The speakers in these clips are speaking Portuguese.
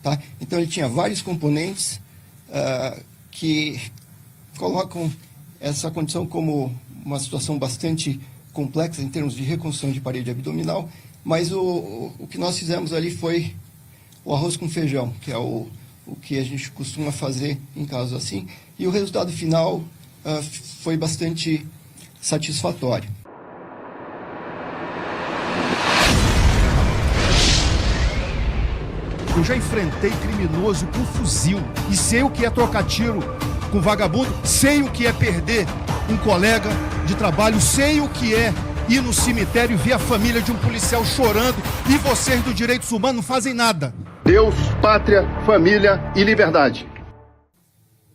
Tá? Então, ele tinha vários componentes que colocam essa condição como uma situação bastante complexa em termos de reconstrução de parede abdominal, mas o que nós fizemos ali foi o arroz com feijão, que é o que a gente costuma fazer em casos assim, e o resultado final foi bastante satisfatório. Eu já enfrentei criminoso com fuzil e sei o que é trocar tiro com vagabundo, sei o que é perder um colega de trabalho, sei o que é ir no cemitério e ver a família de um policial chorando e vocês do Direitos Humanos não fazem nada. Deus, pátria, família e liberdade.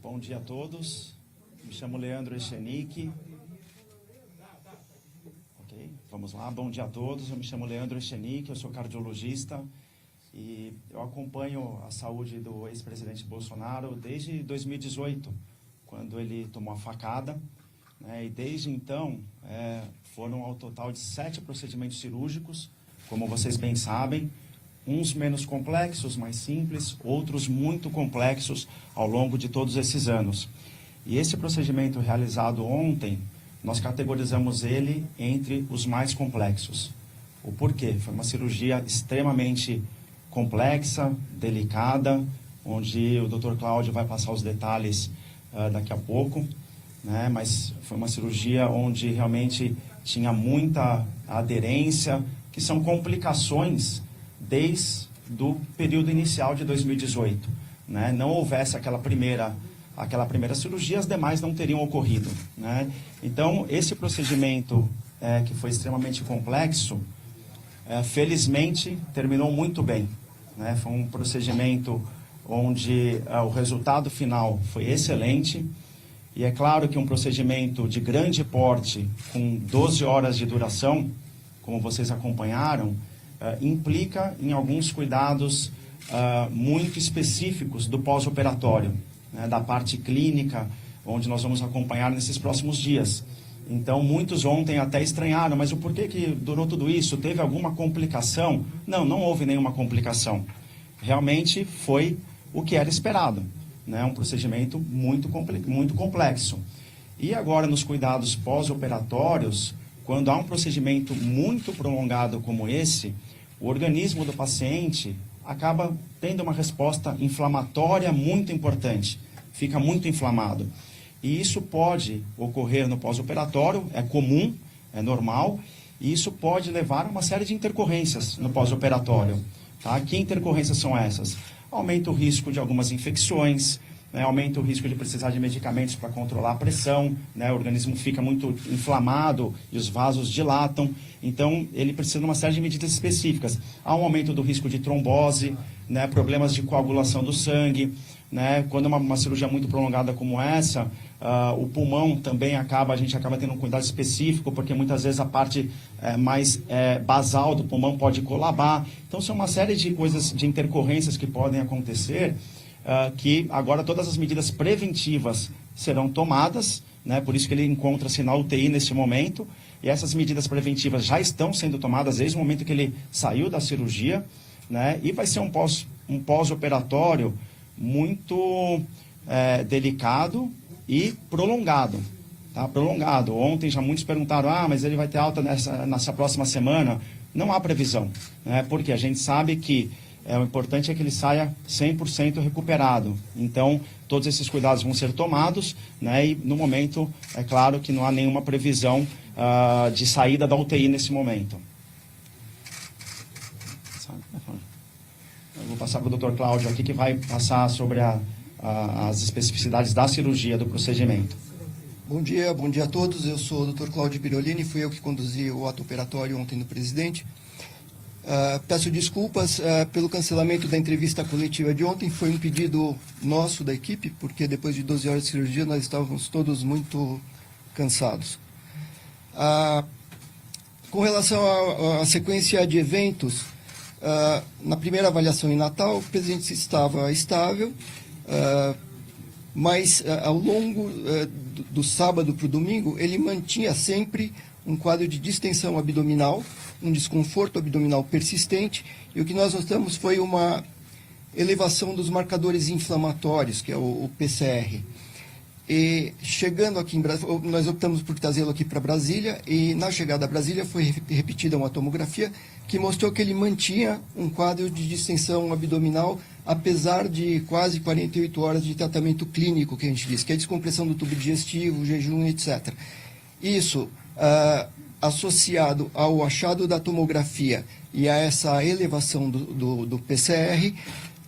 Bom dia a todos. Me chamo Leandro Echenique. Ok, vamos lá. Bom dia a todos. Eu me chamo Leandro Echenique, eu sou cardiologista e eu acompanho a saúde do ex-presidente Bolsonaro desde 2018, quando ele tomou a facada, né? E desde então foram ao total de 7 procedimentos cirúrgicos, como vocês bem sabem, uns menos complexos, mais simples, outros muito complexos ao longo de todos esses anos. E esse procedimento realizado ontem, nós categorizamos ele entre os mais complexos. O porquê? Foi uma cirurgia extremamente complexa, delicada, onde o Dr. Cláudio vai passar os detalhes daqui a pouco, né? Mas foi uma cirurgia onde realmente tinha muita aderência, que são complicações desde o período inicial de 2018. Né? Não houvesse aquela primeira cirurgia, as demais não teriam ocorrido. Né? Então, esse procedimento, que foi extremamente complexo, felizmente terminou muito bem. Né? Foi um procedimento onde o resultado final foi excelente. E é claro que um procedimento de grande porte, com 12 horas de duração, como vocês acompanharam, implica em alguns cuidados muito específicos do pós-operatório, né, da parte clínica, onde nós vamos acompanhar nesses próximos dias. Então, muitos ontem até estranharam, mas o porquê que durou tudo isso? Teve alguma complicação? Não, não houve nenhuma complicação. Realmente foi o que era esperado, né, um procedimento muito complexo. E agora, nos cuidados pós-operatórios, quando há um procedimento muito prolongado como esse, o organismo do paciente acaba tendo uma resposta inflamatória muito importante, fica muito inflamado. E isso pode ocorrer no pós-operatório, é comum, é normal, e isso pode levar a uma série de intercorrências no pós-operatório. Tá? Que intercorrências são essas? Aumenta o risco de algumas infecções, né, aumenta o risco de precisar de medicamentos para controlar a pressão, né, o organismo fica muito inflamado e os vasos dilatam, então ele precisa de uma série de medidas específicas. Há um aumento do risco de trombose, né, problemas de coagulação do sangue, né, quando é uma cirurgia muito prolongada como essa, o pulmão também a gente acaba tendo um cuidado específico, porque muitas vezes a parte mais basal do pulmão pode colabar. Então são uma série de coisas, de intercorrências que podem acontecer, que agora todas as medidas preventivas serão tomadas, né? Por isso que ele encontra-se na UTI nesse momento, e essas medidas preventivas já estão sendo tomadas desde o momento que ele saiu da cirurgia, né? E vai ser um pós-operatório muito delicado e prolongado. Tá? Prolongado. Ontem já muitos perguntaram, mas ele vai ter alta nessa próxima semana? Não há previsão, né? Porque a gente sabe que o importante é que ele saia 100% recuperado. Então, todos esses cuidados vão ser tomados, né? E, no momento, é claro que não há nenhuma previsão de saída da UTI nesse momento. Eu vou passar para o Dr. Cláudio aqui, que vai passar sobre as especificidades da cirurgia, do procedimento. Bom dia a todos. Eu sou o Dr. Cláudio Birolini, fui eu que conduzi o ato operatório ontem do presidente. Peço desculpas pelo cancelamento da entrevista coletiva de ontem. Foi um pedido nosso, da equipe, porque depois de 12 horas de cirurgia nós estávamos todos muito cansados. Com relação à sequência de eventos, na primeira avaliação em Natal, o presidente estava estável, mas ao longo do sábado para o domingo, ele mantinha sempre um quadro de distensão abdominal, um desconforto abdominal persistente, e o que nós notamos foi uma elevação dos marcadores inflamatórios, que é o PCR. E chegando aqui em Brasília, nós optamos por trazê-lo aqui para Brasília, e na chegada a Brasília foi repetida uma tomografia que mostrou que ele mantinha um quadro de distensão abdominal, apesar de quase 48 horas de tratamento clínico, que a gente diz, que é descompressão do tubo digestivo, jejum, etc. Isso, associado ao achado da tomografia e a essa elevação do PCR,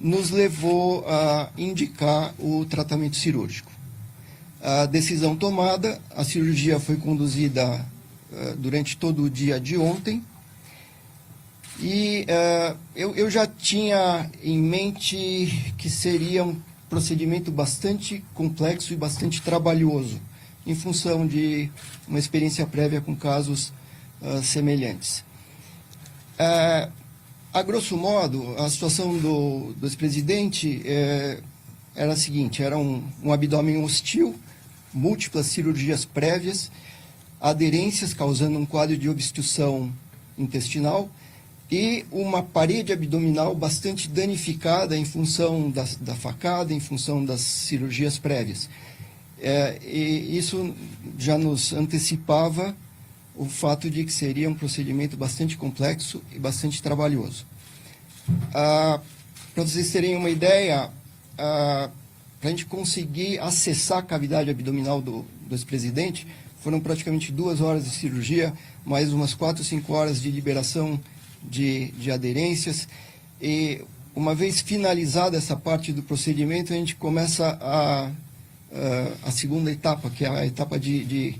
nos levou a indicar o tratamento cirúrgico. A decisão tomada, a cirurgia foi conduzida durante todo o dia de ontem, e eu já tinha em mente que seria um procedimento bastante complexo e bastante trabalhoso, em função de uma experiência prévia com casos semelhantes. A grosso modo, a situação do ex-presidente era a seguinte: era um abdômen hostil, múltiplas cirurgias prévias, aderências causando um quadro de obstrução intestinal e uma parede abdominal bastante danificada em função da facada, em função das cirurgias prévias. E isso já nos antecipava o fato de que seria um procedimento bastante complexo e bastante trabalhoso. Para vocês terem uma ideia, para a gente conseguir acessar a cavidade abdominal do ex-presidente, foram praticamente 2 horas de cirurgia, mais umas 4 ou 5 horas de liberação de aderências. E uma vez finalizada essa parte do procedimento, a gente começa a segunda etapa, que é a etapa de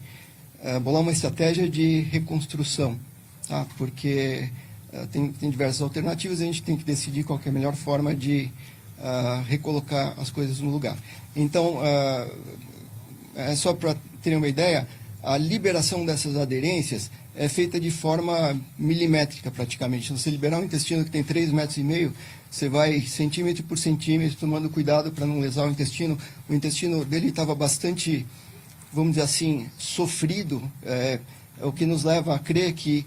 bolar uma estratégia de reconstrução, tá? Porque tem diversas alternativas e a gente tem que decidir qual que é a melhor forma de recolocar as coisas no lugar. Então, só para terem uma ideia, a liberação dessas aderências é feita de forma milimétrica praticamente. Se você liberar um intestino que tem 3,5 metros, você vai centímetro por centímetro, tomando cuidado para não lesar o intestino. O intestino dele estava bastante, vamos dizer assim, sofrido, o que nos leva a crer que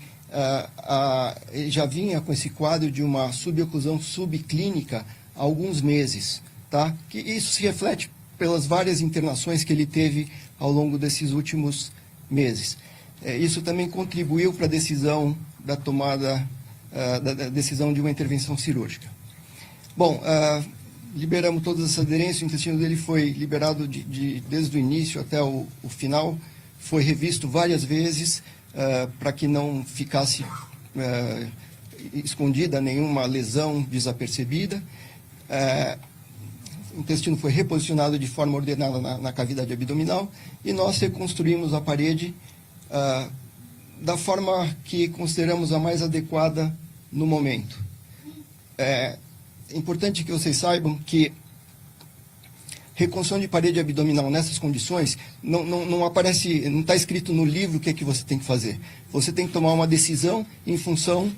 ele já vinha com esse quadro de uma suboclusão subclínica há alguns meses, tá? Que isso se reflete pelas várias internações que ele teve ao longo desses últimos meses. Isso também contribuiu para a decisão da tomada, da decisão de uma intervenção cirúrgica. Bom, liberamos todas essas aderências, o intestino dele foi liberado desde o início até o final, foi revisto várias vezes para que não ficasse escondida nenhuma lesão desapercebida. O intestino foi reposicionado de forma ordenada na cavidade abdominal e nós reconstruímos a parede da forma que consideramos a mais adequada no momento. É importante que vocês saibam que reconstrução de parede abdominal nessas condições não aparece, não está escrito no livro o que é que você tem que fazer. Você tem que tomar uma decisão em função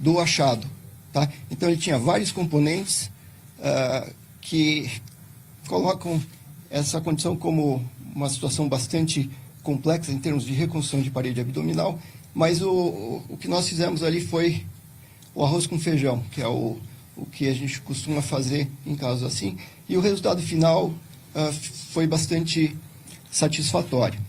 do achado, tá? Então ele tinha vários componentes que colocam essa condição como uma situação bastante complexa em termos de reconstrução de parede abdominal, mas o que nós fizemos ali foi o arroz com feijão, que é o que a gente costuma fazer em casos assim, e o resultado final foi bastante satisfatório.